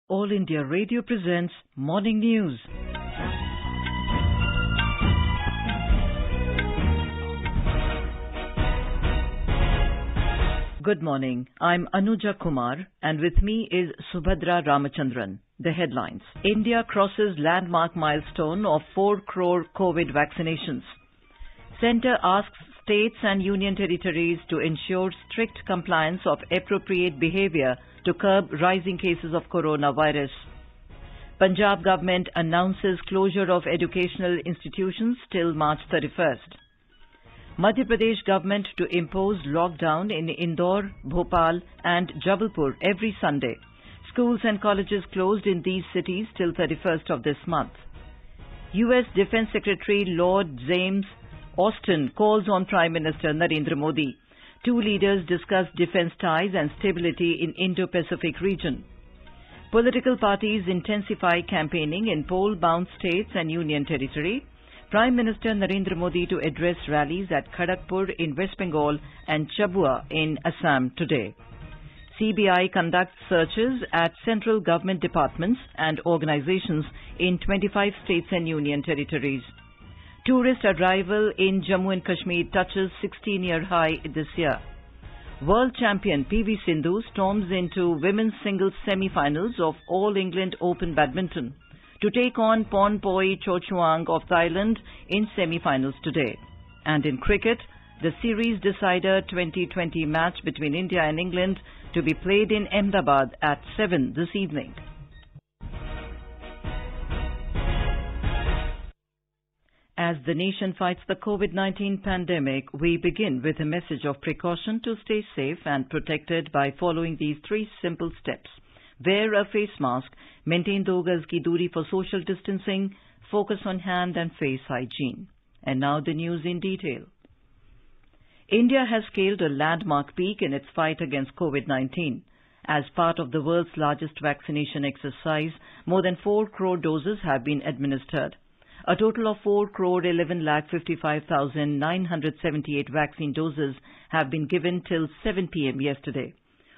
All India Radio presents Morning News. Good morning. I'm Anuja Kumar and with me is Subhadra Ramachandran. The headlines. India crosses landmark milestone of 4 crore COVID vaccinations. Centre asks states and union territories to ensure strict compliance of appropriate behaviour to curb rising cases of coronavirus. Punjab government announces closure of educational institutions till March 31st. Madhya Pradesh government to impose lockdown in Indore, Bhopal and Jabalpur every Sunday. Schools and colleges closed in these cities till 31st of this month. US Defence Secretary Lord James Austin calls on Prime Minister Narendra Modi. Two leaders discuss defence ties and stability in Indo-Pacific region. Political parties intensify campaigning in poll-bound states and union territory. Prime Minister Narendra Modi to address rallies at Kharagpur in West Bengal and Chabua in Assam today. CBI conducts searches at central government departments and organizations in 25 states and union territories. Tourist arrival in Jammu and Kashmir touches 16-year high this year. World champion PV Sindhu storms into women's singles semi-finals of All England Open Badminton to take on Pornpoi Chochuang of Thailand in semi-finals today. And in cricket, the series decider 2020 match between India and England to be played in Ahmedabad at 7 this evening. As the nation fights the COVID-19 pandemic, we begin with a message of precaution to stay safe and protected by following these 3 simple steps. Wear a face mask, maintain 2 gaz ki doori for social distancing, focus on hand and face hygiene. And now the news in detail. India has scaled a landmark peak in its fight against COVID-19. As part of the world's largest vaccination exercise, more than 4 crore doses have been administered. A total of 4,11,55,978 vaccine doses have been given till 7 p.m. yesterday.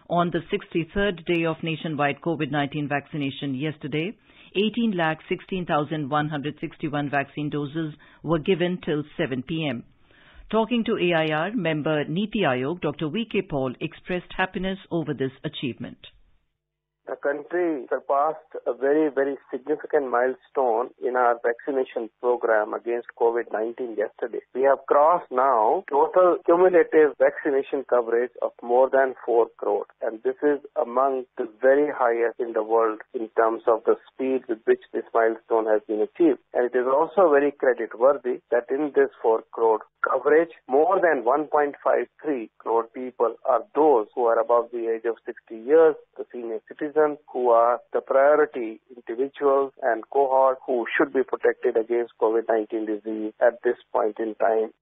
On the 63rd day of nationwide COVID-19 vaccination yesterday, 18,16,161 vaccine doses were given till 7 p.m. Talking to AIR, member Niti Aayog, Dr. V.K. Paul expressed happiness over this achievement. The country surpassed a very, very significant milestone in our vaccination program against COVID-19 yesterday. We have crossed now total cumulative vaccination coverage of more than 4 crore. And this is among the very highest in the world in terms of the speed with which this milestone has been achieved. And it is also very credit-worthy that in this 4 crore coverage, more than 1.53 crore people are those who are above the age of 60 years, the senior citizens, who are the priority individuals and cohort who should be protected against COVID-19 disease at this point in time.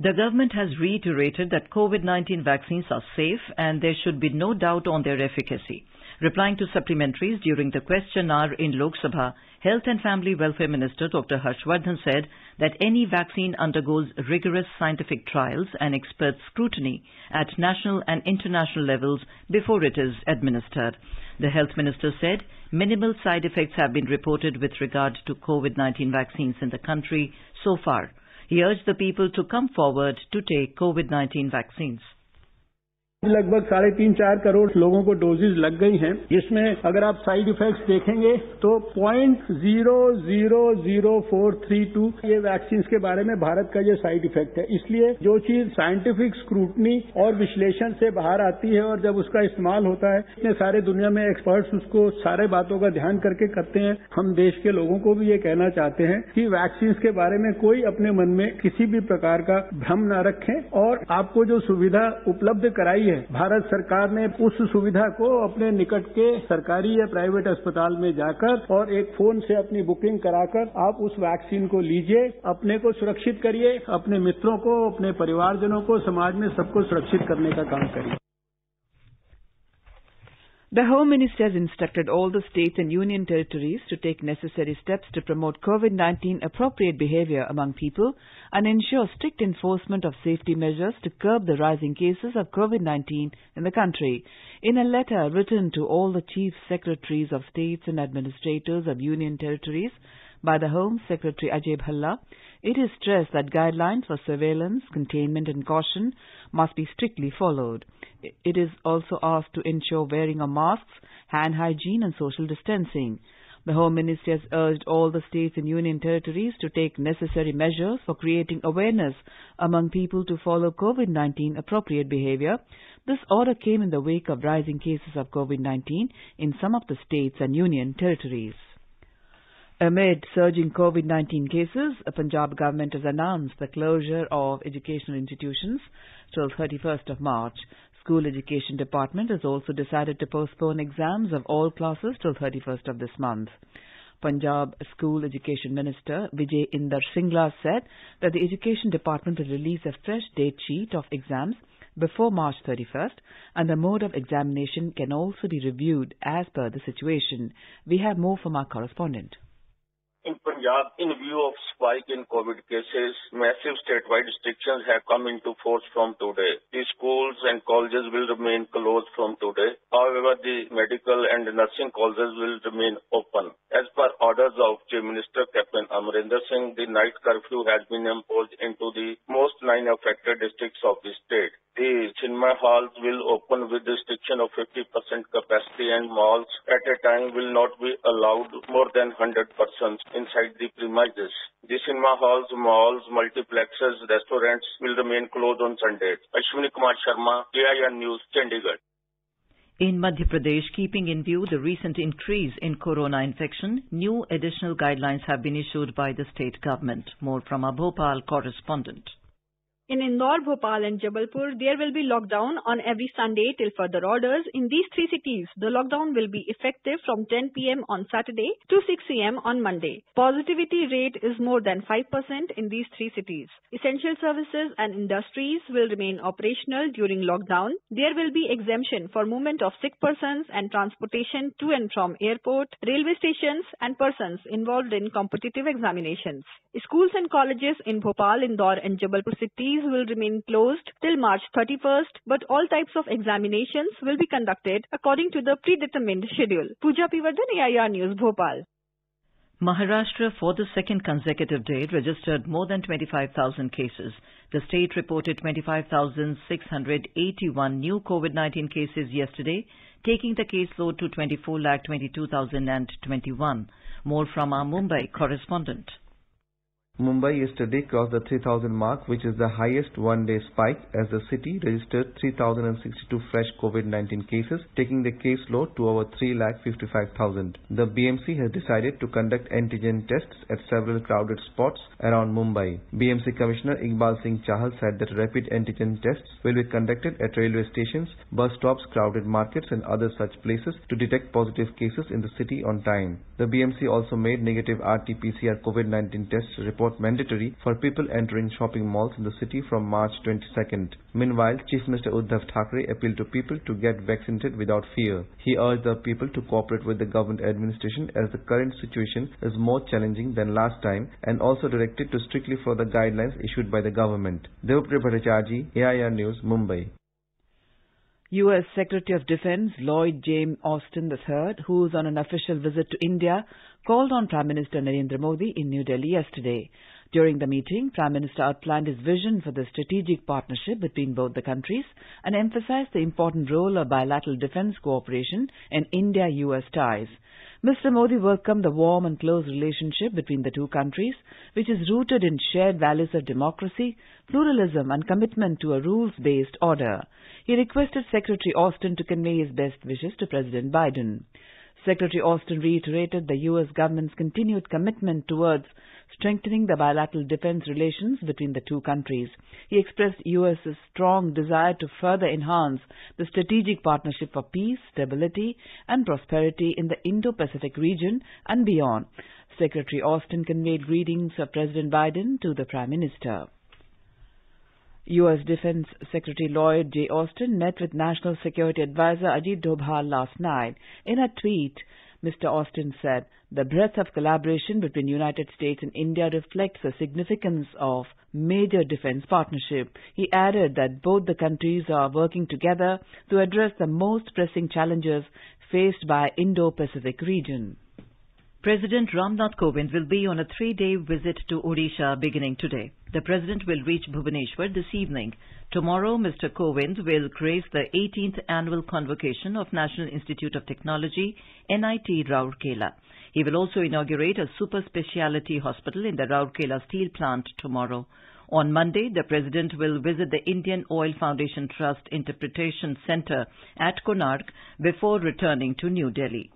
The government has reiterated that COVID-19 vaccines are safe and there should be no doubt on their efficacy. Replying to supplementaries during the question hour in Lok Sabha, Health and Family Welfare Minister Dr. Harshvardhan said that any vaccine undergoes rigorous scientific trials and expert scrutiny at national and international levels before it is administered. The Health Minister said minimal side effects have been reported with regard to COVID-19 vaccines in the country so far. He urged the people to come forward to take COVID-19 vaccines. लगभग 3.5-4 करोड़ लोगों को doses लग गई हैं, जिसमें अगर आप side effects देखेंगे तो 0.000432 ये वैक्सीन के बारे में भारत का ये साइड इफेक्ट है. इसलिए जो चीज साइंटिफिक स्क्रूटनी और विश्लेषण से बाहर आती है और जब उसका इस्तेमाल होता है, इतने सारे दुनिया में एक्सपर्ट्स उसको सारे बातों का ध्यान करके करते हैं. हम देश के लोगों को भी ये कहना चाहते हैं कि वैक्सीन के बारे में कोई अपने मन में किसी भी प्रकार का भ्रम न रखें और आपको जो सुविधा उपलब्ध कराई है, भारत सरकार ने उस सुविधा को अपने निकट के सरकारी या प्राइवेट अस्पताल में जाकर और एक फोन से अपनी बुकिंग कराकर आप उस वैक्सीन को लीजिए, अपने को सुरक्षित करिए, अपने मित्रों को, अपने परिवारजनों को, समाज में सबको सुरक्षित करने का काम करिए. The Home Minister has instructed all the states and union territories to take necessary steps to promote COVID-19 appropriate behavior among people and ensure strict enforcement of safety measures to curb the rising cases of COVID-19 in the country. In a letter written to all the chief secretaries of states and administrators of union territories by the Home Secretary Ajay Bhalla, it is stressed that guidelines for surveillance, containment and caution must be strictly followed. It is also asked to ensure wearing of masks, hand hygiene and social distancing. The Home Ministry has urged all the states and union territories to take necessary measures for creating awareness among people to follow COVID-19 appropriate behavior. This order came in the wake of rising cases of COVID-19 in some of the states and union territories. Amid surging COVID-19 cases, the Punjab government has announced the closure of educational institutions till 31st of March. School Education Department has also decided to postpone exams of all classes till 31st of this month. Punjab School Education Minister Vijay Inder Singla said that the Education Department will release a fresh date sheet of exams before March 31st, and the mode of examination can also be reviewed as per the situation. We have more from our correspondent. In Punjab, in view of spike in COVID cases, massive statewide restrictions have come into force from today. The schools and colleges will remain closed from today. However, the medical and nursing colleges will remain open. As per orders of Chief Minister Captain Amarinder Singh, the night curfew has been imposed into the most 9 affected districts of the state. The cinema halls will open with restriction of 50% capacity, and malls at a time will not be allowed more than 100 persons inside the premises. The cinema halls, malls, multiplexes, restaurants will remain closed on Sundays. Ashwini Kumar Sharma, AIR News, Chandigarh. In Madhya Pradesh, keeping in view the recent increase in corona infection, new additional guidelines have been issued by the state government. More from our Bhopal correspondent. In Indore, Bhopal and Jabalpur, there will be lockdown on every Sunday till further orders. In these three cities, the lockdown will be effective from 10 p.m. on Saturday to 6 a.m. on Monday. Positivity rate is more than 5% in these three cities. Essential services and industries will remain operational during lockdown. There will be exemption for movement of sick persons and transportation to and from airport, railway stations and persons involved in competitive examinations. Schools and colleges in Bhopal, Indore and Jabalpur cities will remain closed till March 31st, but all types of examinations will be conducted according to the predetermined schedule. Pooja Pivardhan, AIR News, Bhopal. Maharashtra, for the second consecutive day, registered more than 25,000 cases. The state reported 25,681 new COVID-19 cases yesterday, taking the caseload to 24,22,021. More from our Mumbai correspondent. Mumbai yesterday crossed the 3,000 mark, which is the highest one-day spike, as the city registered 3,062 fresh COVID-19 cases, taking the caseload to over 3,55,000. The BMC has decided to conduct antigen tests at several crowded spots around Mumbai. BMC Commissioner Iqbal Singh Chahal said that rapid antigen tests will be conducted at railway stations, bus stops, crowded markets and other such places to detect positive cases in the city on time. The BMC also made negative RT-PCR COVID-19 tests report mandatory for people entering shopping malls in the city from March 22nd. Meanwhile, Chief Minister Uddhav Thackeray appealed to people to get vaccinated without fear. He urged the people to cooperate with the government administration as the current situation is more challenging than last time, and also directed to strictly follow the guidelines issued by the government. Devpriya Bhattacharjee, AIR News, Mumbai. U.S. Secretary of Defense Lloyd James Austin III, who is on an official visit to India, called on Prime Minister Narendra Modi in New Delhi yesterday. During the meeting, Prime Minister outlined his vision for the strategic partnership between both the countries and emphasized the important role of bilateral defense cooperation and India-U.S. ties. Mr. Modi welcomed the warm and close relationship between the two countries, which is rooted in shared values of democracy, pluralism and commitment to a rules-based order. He requested Secretary Austin to convey his best wishes to President Biden. Secretary Austin reiterated the U.S. government's continued commitment towards strengthening the bilateral defense relations between the two countries. He expressed U.S.'s strong desire to further enhance the strategic partnership for peace, stability and prosperity in the Indo-Pacific region and beyond. Secretary Austin conveyed greetings of President Biden to the Prime Minister. U.S. Defense Secretary Lloyd J. Austin met with National Security Advisor Ajit Doval last night. In a tweet, Mr. Austin said, "The breadth of collaboration between United States and India reflects the significance of major defense partnership." He added that both the countries are working together to address the most pressing challenges faced by Indo-Pacific region. President Ramnath Kovind will be on a 3-day visit to Odisha beginning today. The President will reach Bhubaneswar this evening. Tomorrow, Mr. Kovind will grace the 18th annual convocation of National Institute of Technology, NIT Rourkela. He will also inaugurate a super speciality hospital in the Rourkela steel plant tomorrow. On Monday, the President will visit the Indian Oil Foundation Trust Interpretation Centre at Konark before returning to New Delhi.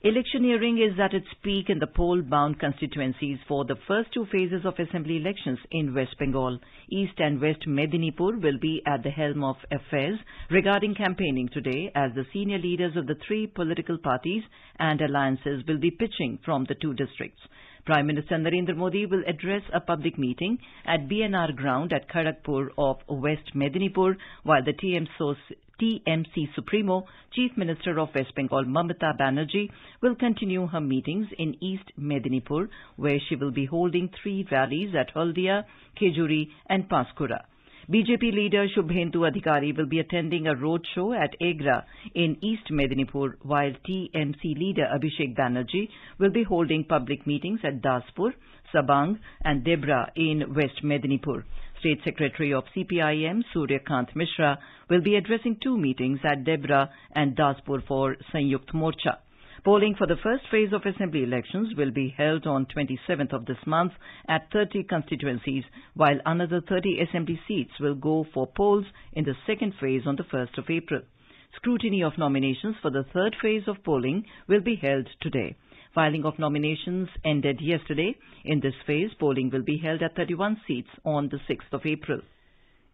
Electioneering is at its peak in the poll-bound constituencies for the first 2 phases of assembly elections in West Bengal. East and West Medinipur will be at the helm of affairs regarding campaigning today, as the senior leaders of the 3 political parties and alliances will be pitching from the 2 districts. Prime Minister Narendra Modi will address a public meeting at BNR ground at Kharagpur of West Medinipur, while the TMC Supremo, Chief Minister of West Bengal Mamata Banerjee, will continue her meetings in East Medinipur, where she will be holding 3 rallies at Haldia, Khejuri and Panskura. BJP leader Shubhendu Adhikari will be attending a roadshow at Egra in East Medinipur, while TMC leader Abhishek Banerjee will be holding public meetings at Daspur, Sabang and Debra in West Medinipur. State Secretary of CPIM, Suryakant Mishra, will be addressing 2 meetings at Debra and Daspur for Sanyukt Morcha. Polling for the first phase of assembly elections will be held on 27th of this month at 30 constituencies, while another 30 assembly seats will go for polls in the second phase on the 1st of April. Scrutiny of nominations for the third phase of polling will be held today. Filing of nominations ended yesterday. In this phase, polling will be held at 31 seats on the 6th of April.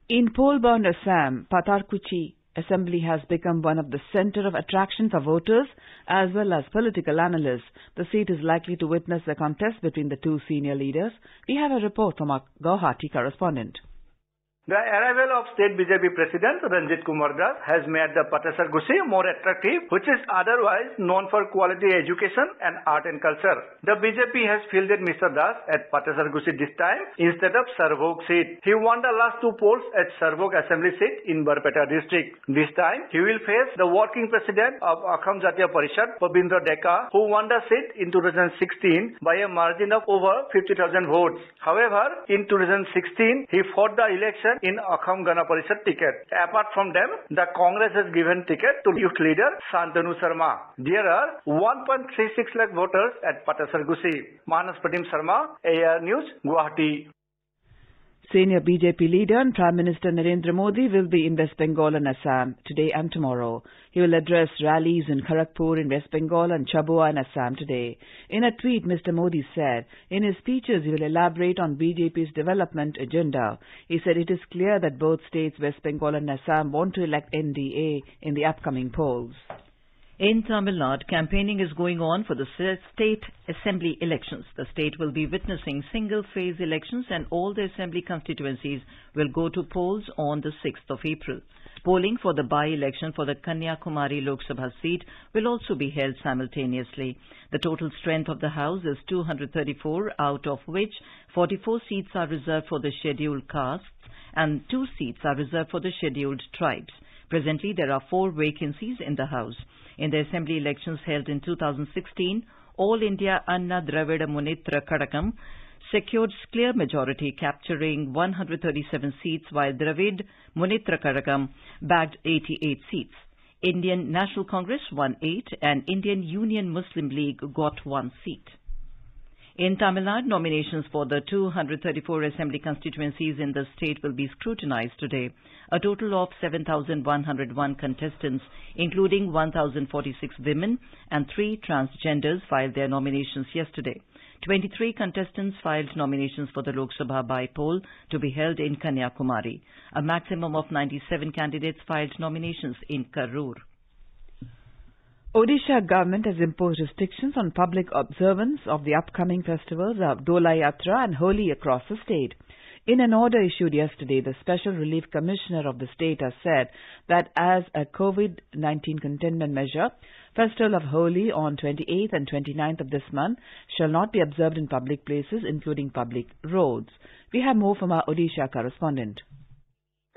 In poll-bound Assam, Patarkuchi Assembly has become one of the center of attraction for voters as well as political analysts. The seat is likely to witness a contest between the 2 senior leaders. We have a report from our Guwahati correspondent. The arrival of State BJP President Ranjit Kumar Das has made the Patasargusi more attractive, which is otherwise known for quality education and art and culture. The BJP has fielded Mr. Das at Patasargusi this time instead of Sarvog seat. He won the last 2 polls at Sarvog Assembly seat in Barpeta district. This time, he will face the working president of Assam Jatiya Parishad, Pabindra Deka, who won the seat in 2016 by a margin of over 50,000 votes. However, in 2016, he fought the election in Assam Gana Parishad ticket. Apart from them, the Congress has given ticket to youth leader Shantanu Sharma. There are 1.36 lakh voters at Patasargusi. Manas Pratim Sharma, AR News, Guwahati. Senior BJP leader and Prime Minister Narendra Modi will be in West Bengal and Assam today and tomorrow. He will address rallies in Kharagpur in West Bengal and Chabua in Assam today. In a tweet, Mr. Modi said, in his speeches he will elaborate on BJP's development agenda. He said it is clear that both states, West Bengal and Assam, want to elect NDA in the upcoming polls. In Tamil Nadu, campaigning is going on for the state assembly elections. The state will be witnessing single-phase elections and all the assembly constituencies will go to polls on the 6th of April. Polling for the by-election for the Kanyakumari Lok Sabha seat will also be held simultaneously. The total strength of the House is 234, out of which 44 seats are reserved for the scheduled castes and 2 seats are reserved for the scheduled tribes. Presently, there are 4 vacancies in the House. In the assembly elections held in 2016, All India Anna Dravida Munitra Kadakam secured clear majority, capturing 137 seats, while Dravid Munitra Kadakam bagged 88 seats. Indian National Congress won 8 and Indian Union Muslim League got 1 seat. In Tamil Nadu, nominations for the 234 assembly constituencies in the state will be scrutinized today. A total of 7,101 contestants, including 1,046 women and 3 transgenders, filed their nominations yesterday. 23 contestants filed nominations for the Lok Sabha by-poll to be held in Kanyakumari. A maximum of 97 candidates filed nominations in Karur. Odisha government has imposed restrictions on public observance of the upcoming festivals of Dola Yatra and Holi across the state. In an order issued yesterday, the Special Relief Commissioner of the state has said that as a COVID-19 containment measure, Festival of Holi on 28th and 29th of this month shall not be observed in public places, including public roads. We have more from our Odisha correspondent.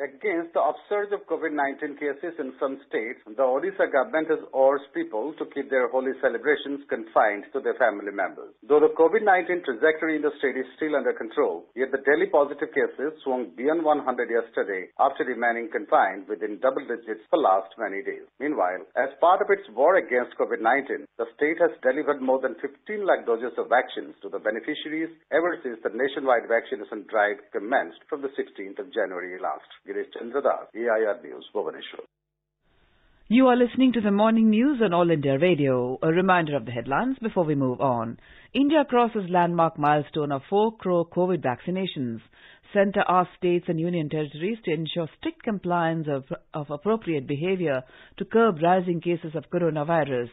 Against the upsurge of COVID-19 cases in some states, the Odisha government has urged people to keep their Holi celebrations confined to their family members. Though the COVID-19 trajectory in the state is still under control, yet the daily positive cases swung beyond 100 yesterday after remaining confined within double digits for last many days. Meanwhile, as part of its war against COVID-19, the state has delivered more than 15 lakh doses of vaccines to the beneficiaries ever since the nationwide vaccination drive commenced from the 16th of January last. AIR News, Bhubaneswar. You are listening to the morning news on All India Radio. A reminder of the headlines before we move on. India crosses landmark milestone of 4 crore COVID vaccinations. Centre asks states and union territories to ensure strict compliance of appropriate behaviour to curb rising cases of coronavirus.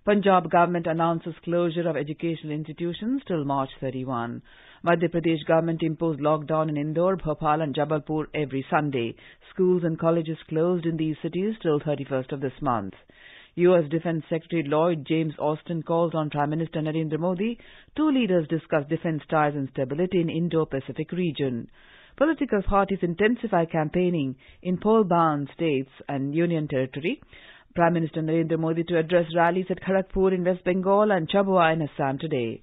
Punjab government announces closure of educational institutions till March 31. Madhya Pradesh government imposed lockdown in Indore, Bhopal and Jabalpur every Sunday. Schools and colleges closed in these cities till 31st of this month. U.S. Defense Secretary Lloyd James Austin calls on Prime Minister Narendra Modi. Two leaders discuss defense ties and stability in Indo-Pacific region. Political parties intensify campaigning in poll-bound states and union territory. Prime Minister Narendra Modi to address rallies at Kharagpur in West Bengal and Chabua in Assam today.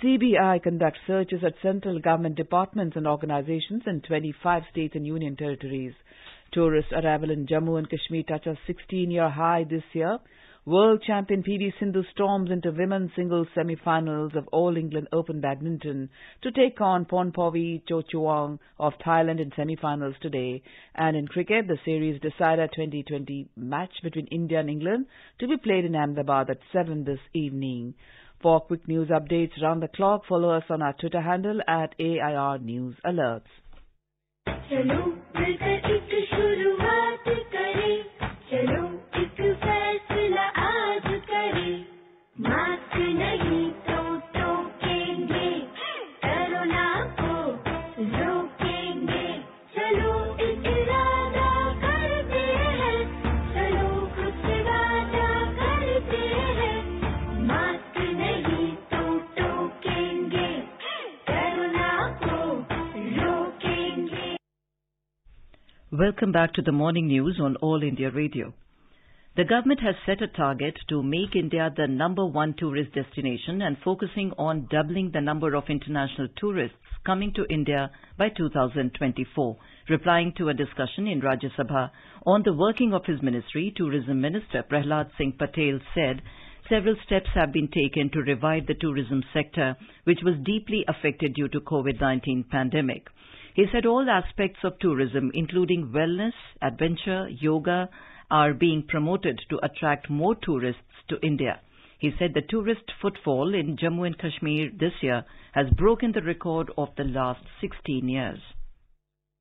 CBI conducts searches at central government departments and organizations in 25 states and union territories. Tourist arrival in Jammu and Kashmir touches 16-year high this year. World champion PV Sindhu storms into women's singles semi-finals of All England Open Badminton to take on Pornpavi Chochuang of Thailand in semi-finals today. And in cricket, the series decider 2020 match between India and England to be played in Ahmedabad at 7 this evening. For quick news updates round the clock, follow us on our Twitter handle at AIR News Alerts. चलो मिलकर एक शुरुआत करें, चलो एक फैसला आज करें, मास्क नहीं तो टोकेंगे, कोरोना को रोकेंगे, चलो एक इरादा करते हैं, चलो खुद से वादा करते हैं, मास्क नहीं तो टोकेंगे, कोरोना को रोकेंगे. Welcome back to the morning news on All India Radio. The government has set a target to make India the #1 tourist destination and focusing on doubling the number of international tourists coming to India by 2024. Replying to a discussion in Rajya Sabha on the working of his ministry, Tourism Minister Prahlad Singh Patel said several steps have been taken to revive the tourism sector, which was deeply affected due to COVID-19 pandemic. He said all aspects of tourism, including wellness, adventure, yoga, are being promoted to attract more tourists to India. He said the tourist footfall in Jammu and Kashmir this year has broken the record of the last 16 years.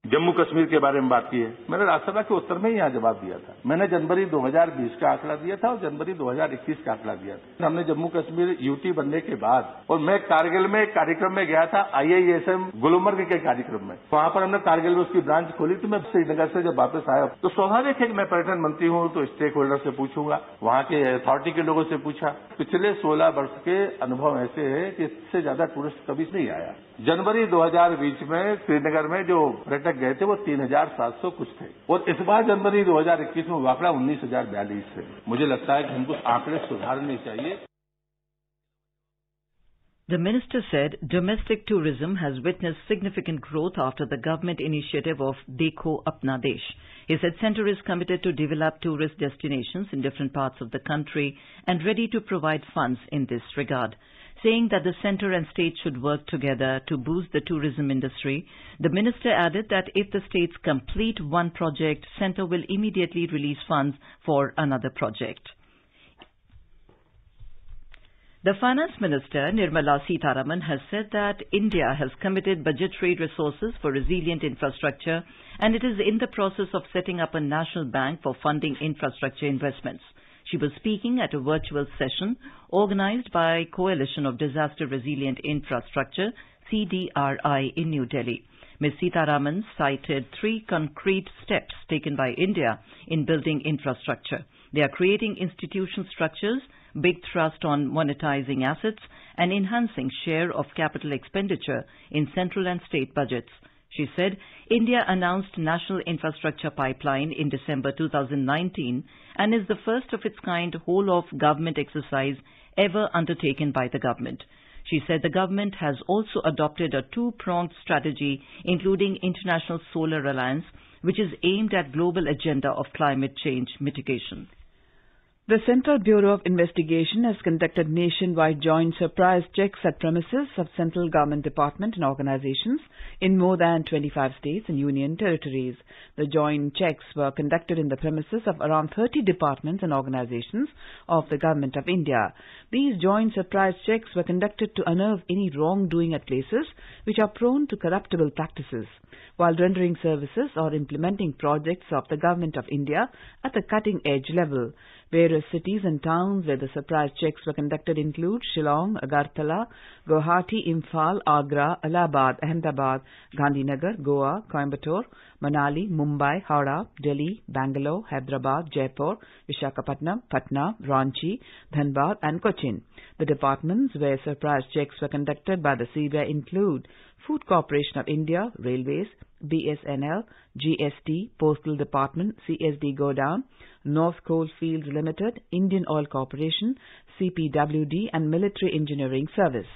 Jammu Kashmir के बारे में बात की है. मैंने राज्यसभा के उत्तर में ही यहाँ जवाब दिया था. मैंने जनवरी 2020 का आंकड़ा दिया था और जनवरी 2021 का आंकड़ा दिया था. हमने जम्मू कश्मीर यूटी बनने के बाद और मैं कारगिल में एक कार्यक्रम में गया था, IISM गुलमर्ग के कार्यक्रम में. वहां पर हमने कारगिल में उसकी ब्रांच खोली. तो मैं श्रीनगर से जब वापस आया तो स्वाभाविक है कि मैं पर्यटन मंत्री हूँ तो स्टेक होल्डर से पूछूंगा, वहां के अथॉरिटी के लोगों से पूछा. पिछले 16 वर्ष के अनुभव ऐसे है कि इससे ज्यादा टूरिस्ट कभी नहीं आया. जनवरी 2020 में श्रीनगर में जो पर्यटक गए थे वो 3,700 कुछ थे और इस बार जनवरी 2021 में आंकड़ा 19,042 है. मुझे लगता है कि हमको आंकड़े सुधारने चाहिए. The minister said domestic tourism has witnessed significant growth after the government initiative of Dekho Apna Desh. He said centre is committed to develop tourist destinations in different parts of the country and ready to provide funds in this regard. Saying that the centre and state should work together to boost the tourism industry, the minister added that if the states complete one project, centre will immediately release funds for another project. The Finance Minister, Nirmala Sitharaman, has said that India has committed budgetary resources for resilient infrastructure and it is in the process of setting up a national bank for funding infrastructure investments. She was speaking at a virtual session organized by Coalition of Disaster Resilient Infrastructure, CDRI, in New Delhi. Ms. Sitharaman cited 3 concrete steps taken by India in building infrastructure. They are creating institution structures, big thrust on monetizing assets, and enhancing share of capital expenditure in central and state budgets. She said India announced National Infrastructure Pipeline in December 2019 and is the first of its kind whole-of-government exercise ever undertaken by the government. She said the government has also adopted a 2-pronged strategy, including International Solar Alliance, which is aimed at global agenda of climate change mitigation. The Central Bureau of Investigation has conducted nationwide joint surprise checks at premises of central government departments and organizations in more than 25 states and union territories. The joint checks were conducted in the premises of around 30 departments and organizations of the Government of India. These joint surprise checks were conducted to unearth any wrongdoing at places which are prone to corruptible practices, while rendering services or implementing projects of the Government of India at the cutting-edge level. Various cities and towns where the surprise checks were conducted include Shillong, Agartala, Guwahati, Imphal, Agra, Allahabad, Ahmedabad, Gandhinagar, Goa, Coimbatore, Manali, Mumbai, Howrah, Delhi, Bangalore, Hyderabad, Jaipur, Visakhapatnam, Patna, Ranchi, Dhanbad and Cochin. The departments where surprise checks were conducted by the CBI include Food Corporation of India, Railways, BSNL, GST, Postal Department, CSD Godown, North Coalfields Limited, Indian Oil Corporation, CPWD and Military Engineering Service.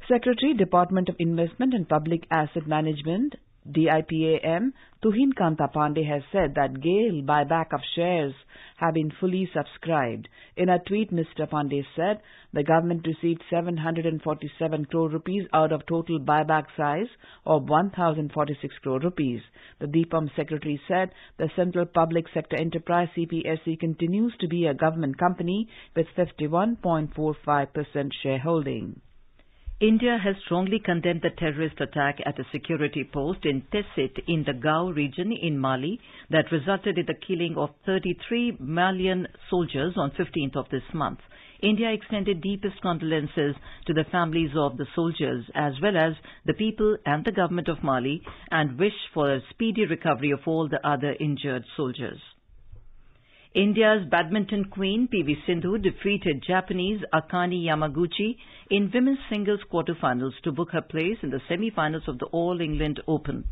Secretary, Department of Investment and Public Asset Management, DIPAM, Tuhin Kanta Pandey has said that GAIL buyback of shares have been fully subscribed. In a tweet, Mr. Pandey said the government received 747 crore rupees out of total buyback size of 1,046 crore rupees. The DIPAM secretary said the Central Public Sector Enterprise CPSE continues to be a government company with 51.45% shareholding. India has strongly condemned the terrorist attack at a security post in Tessit in the Gao region in Mali that resulted in the killing of 33 Malian soldiers on 15th of this month. India extended deepest condolences to the families of the soldiers as well as the people and the government of Mali and wish for a speedy recovery of all the other injured soldiers. India's badminton queen PV Sindhu defeated Japanese Akane Yamaguchi in women's singles quarterfinals to book her place in the semi-finals of the All England Open.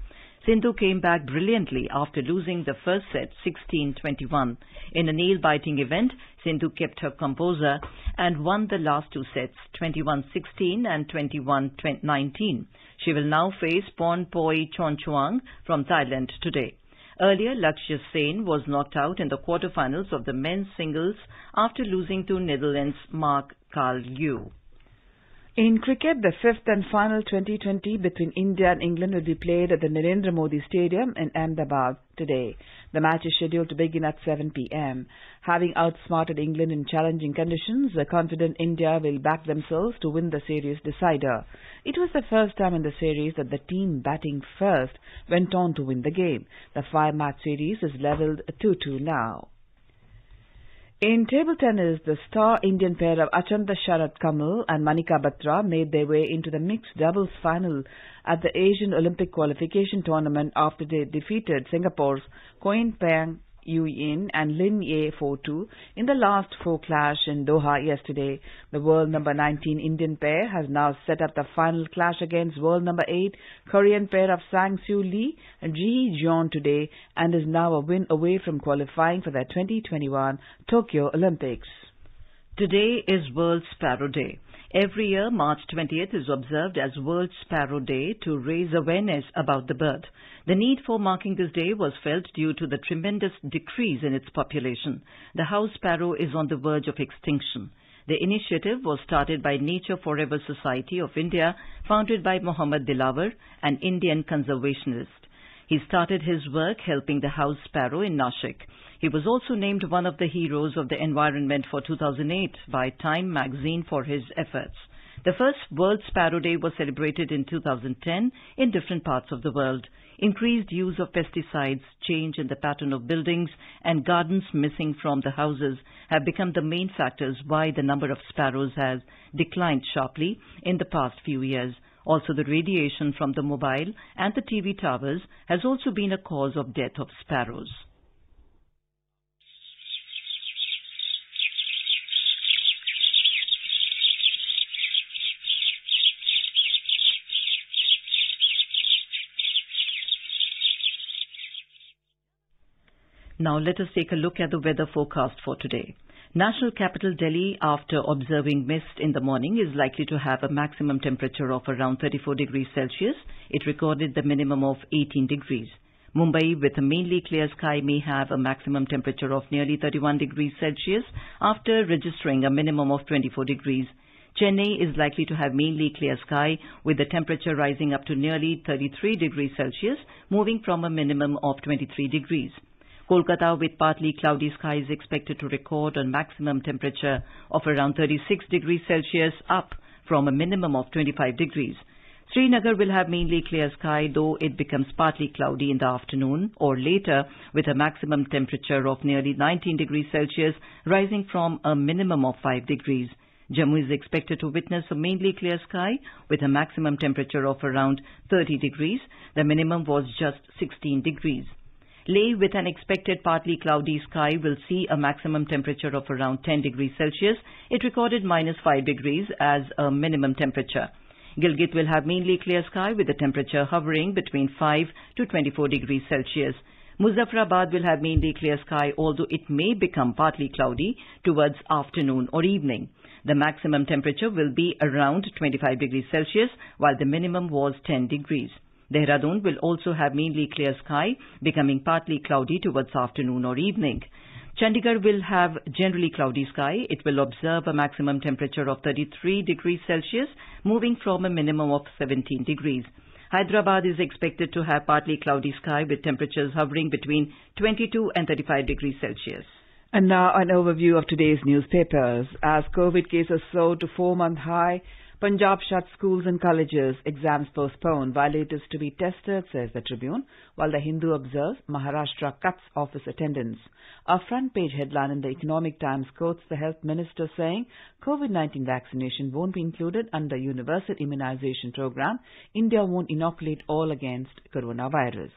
Sindhu came back brilliantly after losing the first set 16-21. In a nail-biting event, Sindhu kept her composure and won the last 2 sets 21-16 and 21-19. She will now face Pornpoi Chonchuang from Thailand today. Earlier, Lakshya Sen was knocked out in the quarterfinals of the men's singles after losing to Netherlands' Mark Carl Liu. In cricket, the 5th and final 2020 between India and England will be played at the Narendra Modi Stadium in Ahmedabad today. The match is scheduled to begin at 7 p.m. Having outsmarted England in challenging conditions, the confident India will back themselves to win the series decider. It was the first time in the series that the team batting first went on to win the game. The 5-match series is levelled 2-2 now. In table tennis, the star Indian pair of Achanta Sharat Kamal and Manika Batra made their way into the mixed doubles final at the Asian Olympic qualification tournament after they defeated Singapore's Koin Pang Yu-Yin and Lin Ye 4-2 in the last 4 clash in Doha yesterday. The world number 19 Indian pair has now set up the final clash against world number 8 Korean pair of Sang Soo Lee and Ji Jeon today and is now a win away from qualifying for the 2021 Tokyo Olympics. Today is World Sparrow Day. Every year, March 20th is observed as World Sparrow Day to raise awareness about the bird. The need for marking this day was felt due to the tremendous decrease in its population. The house sparrow is on the verge of extinction. The initiative was started by Nature Forever Society of India, founded by Muhammad Dilawar, an Indian conservationist. He started his work helping the house sparrow in Nashik. He was also named one of the heroes of the environment for 2008 by Time magazine for his efforts. The first World Sparrow Day was celebrated in 2010 in different parts of the world. Increased use of pesticides, change in the pattern of buildings, and gardens missing from the houses have become the main factors why the number of sparrows has declined sharply in the past few years. Also, the radiation from the mobile and the TV towers has also been a cause of death of sparrows. Now let us take a look at the weather forecast for today. National capital Delhi, after observing mist in the morning, is likely to have a maximum temperature of around 34 degrees Celsius. It recorded the minimum of 18 degrees. Mumbai, with a mainly clear sky, may have a maximum temperature of nearly 31 degrees Celsius after registering a minimum of 24 degrees. Chennai is likely to have mainly clear sky, with the temperature rising up to nearly 33 degrees Celsius, moving from a minimum of 23 degrees. Kolkata, with partly cloudy skies, is expected to record a maximum temperature of around 36 degrees Celsius, up from a minimum of 25 degrees. Srinagar will have mainly clear sky, though it becomes partly cloudy in the afternoon or later, with a maximum temperature of nearly 19 degrees Celsius, rising from a minimum of 5 degrees. Jammu is expected to witness a mainly clear sky, with a maximum temperature of around 30 degrees. The minimum was just 16 degrees. Leh, with an expected partly cloudy sky, will see a maximum temperature of around 10 degrees Celsius. It recorded -5 degrees as a minimum temperature. Gilgit will have mainly clear sky, with the temperature hovering between 5 to 24 degrees Celsius. Muzaffarabad will have mainly clear sky, although it may become partly cloudy towards afternoon or evening. The maximum temperature will be around 25 degrees Celsius, while the minimum was 10 degrees. Dehradun will also have mainly clear sky, becoming partly cloudy towards afternoon or evening. Chandigarh will have generally cloudy sky. It will observe a maximum temperature of 33 degrees Celsius, moving from a minimum of 17 degrees. Hyderabad is expected to have partly cloudy sky, with temperatures hovering between 22 and 35 degrees Celsius. And now an overview of today's newspapers. As COVID cases soared to 4-month high, Punjab shut schools and colleges, exams postponed, violators to be tested, says the Tribune, while the Hindu observes Maharashtra cuts office attendance. A front-page headline in the Economic Times quotes the health minister saying COVID-19 vaccination won't be included under universal immunization program. India won't inoculate all against coronavirus.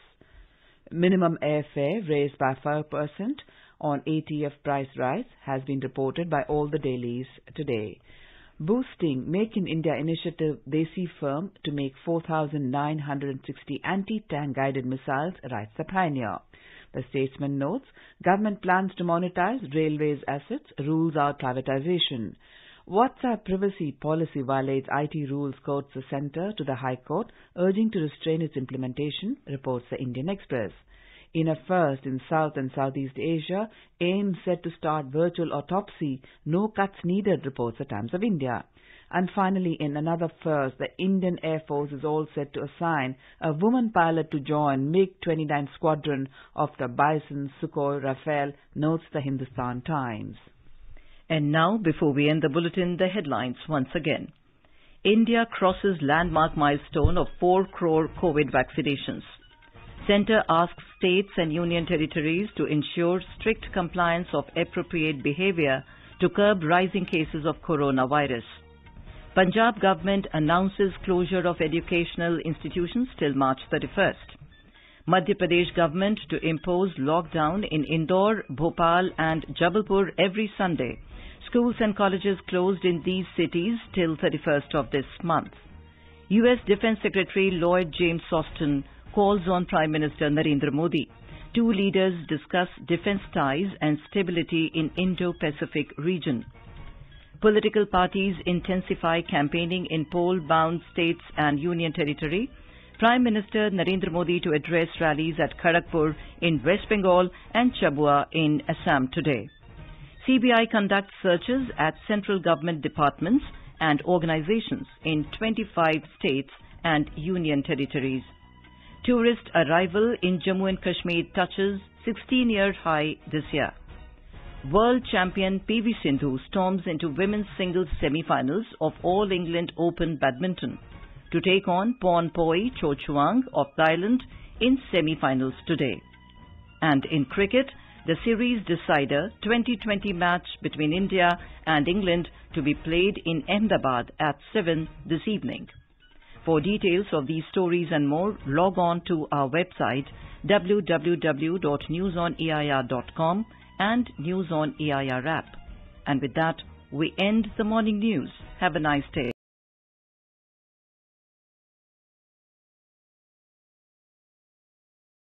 Minimum airfare raised by 5% on ATF price rise has been reported by all the dailies today. Boosting Make in India initiative, Desi firm to make 4,960 anti-tank guided missiles, writes the Pioneer. The Statesman notes, government plans to monetize railways assets, rules out privatization. WhatsApp privacy policy violates IT rules, quotes the centre to the High Court, urging to restrain its implementation, reports the Indian Express. In a first in South and Southeast Asia, AIM set to start virtual autopsy, no cuts needed, reports the Times of India. And finally, in another first, the Indian Air Force is all set to assign a woman pilot to join MiG-29 squadron of the Bison, Sukhoi, Rafale, notes the Hindustan Times. And now, before we end the bulletin, the headlines once again. India crosses landmark milestone of 4 crore COVID vaccinations. Centre asks states and union territories to ensure strict compliance of appropriate behaviour to curb rising cases of coronavirus. Punjab government announces closure of educational institutions till March 31st. Madhya Pradesh government to impose lockdown in Indore, Bhopal and Jabalpur every Sunday. Schools and colleges closed in these cities till 31st of this month. U.S. Defense Secretary Lloyd James Austin calls on Prime Minister Narendra Modi. 2 leaders discuss defense ties and stability in Indo-Pacific region. Political parties intensify campaigning in poll-bound states and union territory. Prime Minister Narendra Modi to address rallies at Kharagpur in West Bengal and Chabua in Assam today. CBI conducts searches at central government departments and organizations in 25 states and union territories. Tourist arrival in Jammu and Kashmir touches 16-year high this year. World champion PV Sindhu storms into women's singles semi-finals of All England Open Badminton to take on Pornpoi Chochuang of Thailand in semi-finals today. And in cricket, the series decider 2020 match between India and England to be played in Ahmedabad at 7 this evening. For details of these stories and more, log on to our website www.newsonair.com and News on AIR app. And with that, we end the morning news. Have a nice day.